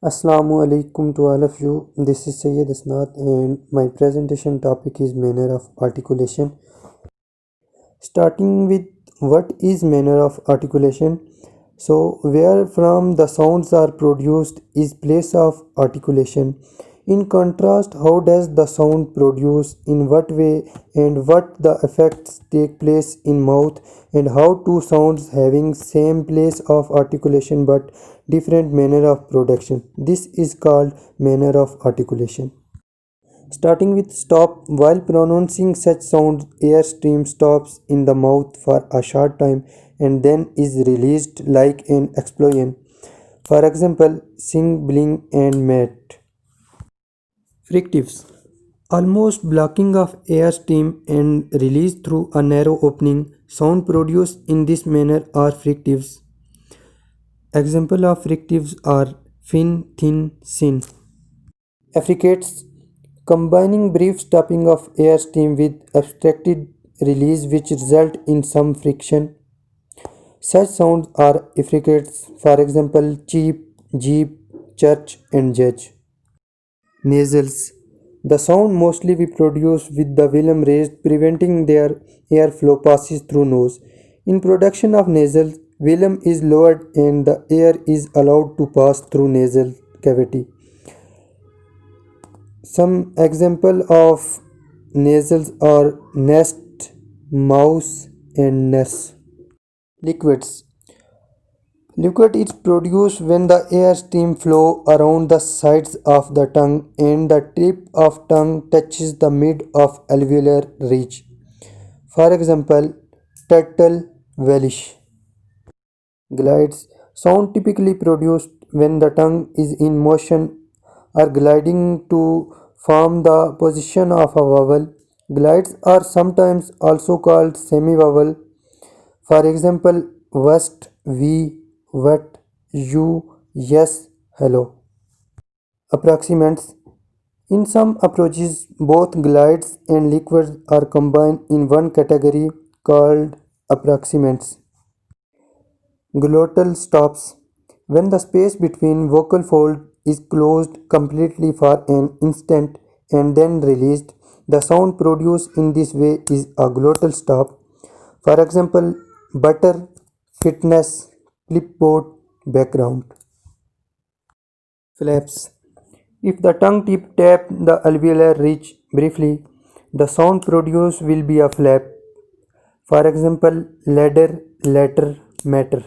Assalamu alaikum to all of you. This is Syed Hasnat and my presentation topic is manner of articulation. Starting with what is manner of articulation. So where from the sounds are produced is place of articulation. In contrast, how does the sound produce, in what way, and what the effects take place in mouth, and how two sounds having same place of articulation but different manner of production. This is called manner of articulation. Starting with stop, while pronouncing such sounds, air stream stops in the mouth for a short time and then is released like an explosion. For example, sing, bling, and mat. Fricatives. Almost blocking of air stream and release through a narrow opening. Sound produced in this manner are fricatives. Example of fricatives are fin, thin, sin. Affricates. Combining brief stopping of air stream with abstracted release which result in some friction. Such sounds are affricates, for example, cheap, jeep, church, and judge. Nasals. The sound mostly we produce with the velum raised, preventing their airflow passes through nose. In production of nasals, velum is lowered and the air is allowed to pass through nasal cavity. Some example of nasals are nest, mouse, and nest. Liquids. Liquid is produced when the air stream flow around the sides of the tongue and the tip of tongue touches the mid of alveolar ridge. For example, turtle, relish. Glides. Sound typically produced when the tongue is in motion or gliding to form the position of a vowel. Glides are sometimes also called semi-vowel. For example, west, we, what, you, yes, hello. Approximants. In some approaches, both glides and liquids are combined in one category called approximants. Glottal stops. When the space between vocal folds is closed completely for an instant and then released, the sound produced in this way is a glottal stop. For example, butter, fitness, clipboard, background. Flaps. If the tongue tip tap the alveolar ridge briefly, the sound produced will be a flap. For example, ladder, letter, matter.